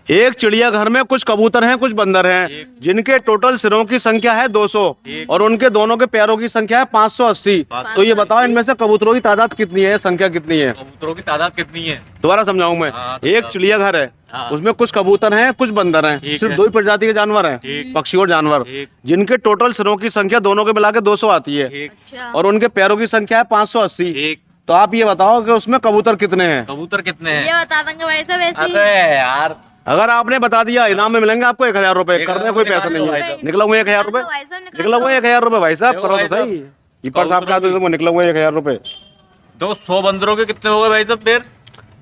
एक चिड़ियाघर में कुछ कबूतर हैं, कुछ बंदर हैं, जिनके टोटल सिरों की संख्या है 200 और उनके दोनों के पैरों की संख्या है 580। तो ये बताओ इनमें से कबूतरों की तादाद कितनी है, संख्या कितनी है? कबूतरों की तादाद कितनी है? दोबारा समझाऊं मैं। एक चिड़ियाघर है, उसमें कुछ कबूतर हैं, कुछ बंदर हैं, सिर्फ दो ही प्रजाति के जानवर हैं, पक्षी और जानवर, जिनके टोटल सिरों की संख्या दोनों के मिला के 200 आती है और उनके पैरों की संख्या है 580। तो आप ये बताओ कि उसमें कबूतर कितने हैं? कबूतर कितने हैं? ये बता देंगे भाई साहब ऐसे ही। अरे यार, अगर आपने बता दिया इनाम में मिलेंगे आपको 1000 रुपए। करने कोई पैसा नहीं है। निकला हुआ 1000 रुपए, निकला हुआ 1000 रुपए भाई साहब, करो तो सही। कीपर साहब का तो निकला हुआ 1000 रुपए। 200 बंदरों के कितने हो गए भाई साहब? फिर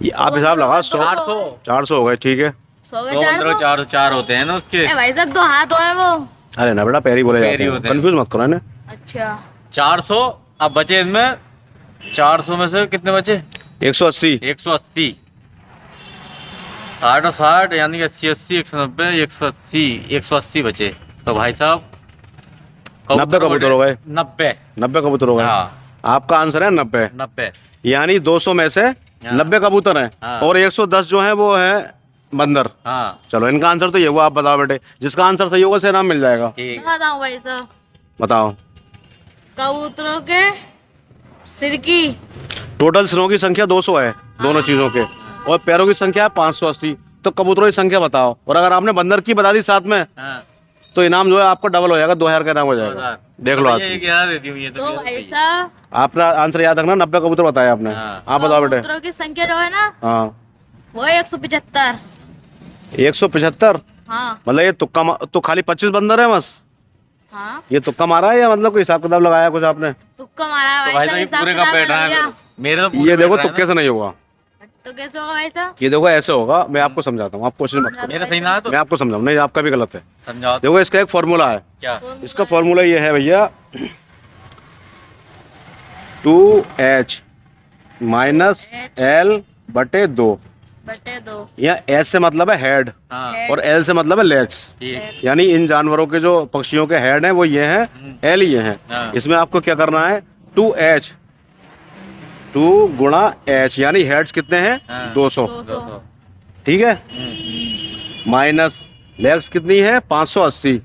ये आप हिसाब लगा, 400 हो गए। ठीक है, 100 बंदरों 4 होते हैं ना उसके। भाई साहब 2 हाथ हो वो। अरे ना बेटा, पैरी बोले जाते हैं, कंफ्यूज मत करो इन्हें। अच्छा 400। अब बचे इनमें 400 में से कितने बचे? 180। 180। 60 और 60 यानी कि 80 80 190 180 180 बचे। तो भाई साहब 90 कबूतर हो गए। 90 कबूतर हो गए। हाँ, आपका आंसर है 90। यानी 200 में से 90 कबूतर हैं और 110 जो है वो है बंदर। हाँ। चलो इनका आंसर तो ये हुआ। आप बताओ बेटे, जिसका आंसर सही होगा उसे इनाम मिल जाएगा। बताओ भाई साहब, बताओ। कबूतरों के सिर की टोटल सिरों की संख्या 200 है दोनों चीजों के, और पैरों की संख्या है 580। तो कबूतरों की संख्या बताओ। और अगर आपने बंदर की बता दी साथ में, तो इनाम जो है आपको डबल हो जाएगा, 2000 का इनाम हो जाएगा। देख लो। तो भाई साहब आपका आंसर याद रखना, 90 कबूतर बताया आपने। आप बताओ बेटे। कबूतरों की संख्या जो है ना, हाँ, वो 175। 175? हाँ मतलब ये तुक्का तो खाली 25 बंदर है बस? हाँ, ये तुक्का मारा है या मतलब कोई हिसाब किताब लगाया कुछ आपने? तुक्का मारा है भाई साहब। पूरे का बैठ रहा है मेरे तो। ये देखो तुक्के से नहीं होगा। तो कैसे होगा भाई साहब? ये देखो ऐसे होगा। मैं आपको समझाता हूँ, आप क्वेश्चन मत करो। मेरा सही ना है तो मैं आपको समझाऊँ। नहीं, आपका भी गलत है। समझाओ। देखो इसका एक फॉर्मूला है। क्या? इसका फॉर्मूला ये है भैया, 2h माइनस L बटे 2। यहाँ एस से मतलब है हेड और एल से मतलब है लेग्स। यानी इन जानवरों के जो पक्षियों के हेड हैं वो ये हैं, एल ये हैं। इसमें आपको क्या करना है, 2h 2 गुणा h, यानी हेड्स कितने हैं? 200। ठीक है, माइनस लेग्स कितनी है? 580।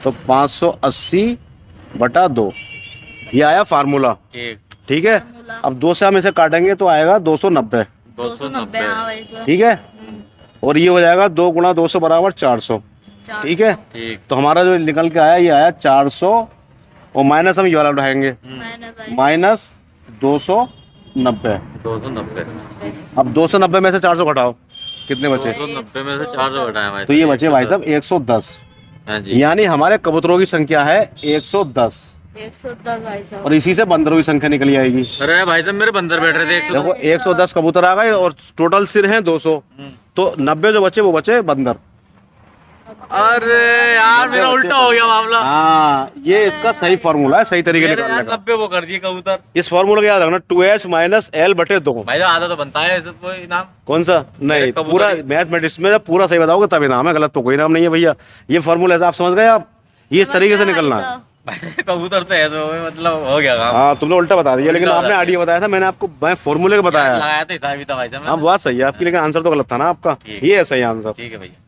तो 580 बटा 2, ये आया फार्मूला। ठीक है, अब 2 से हम इसे काटेंगे तो आएगा 290। 290। ठीक है, और ये हो जाएगा 2 गुणा 200 बराबर 400। ठीक है, तो हमारा जो निकल के आया ये आया 400 और माइनस हम ये वाला उठाएंगे, माइनस 290। अब 290 में से 400 घटाओ, कितने बचे? 290 में से 400 घटाए तो ये बचे भाई साहब 110। यानी हमारे कबूतरों की संख्या है 110। 110 भाई साहब। और इसी से बंदरों की संख्या निकली आएगी। अरे भाई साहब मेरे बंदर बैठ रहे थे। देखो 110 कबूतर आ गए और टोटल सिर हैं 200, तो 90 जो बचे वो बचे बंदर। अरे यार मेरा उल्टा हो गया मामला। हाँ, ये इसका सही फॉर्मूला है, सही तरीके निकालने का। 90 वो कर दिए कबूतर। इस फॉर्मूला को याद रखना, 2h माइनस L बटे 2। भाई साहब आधा तो बनता है ऐसे कोई इनाम। कौन सा? नहीं, पूरा मैथमेटिक्स में जब पूरा सही बताओगे तब इनाम है, गलत तो कोई इनाम नहीं है भैया। ये फॉर्मूला है, आप समझ गए? आप ये इस तरीके से निकलना है। कबूतर तो ऐसे हो मतलब हो गया काम। हाँ, तुमने उल्टा बता दिया, लेकिन आपने आइडिया बताया था, मैंने आपको मैं फॉर्मूले का बताया। लगाया था हिसाब ही था भाई साहब। हाँ, बात सही है आपकी, लेकिन आंसर तो गलत था ना आपका। ये है सही आंसर। ठीक है भैया।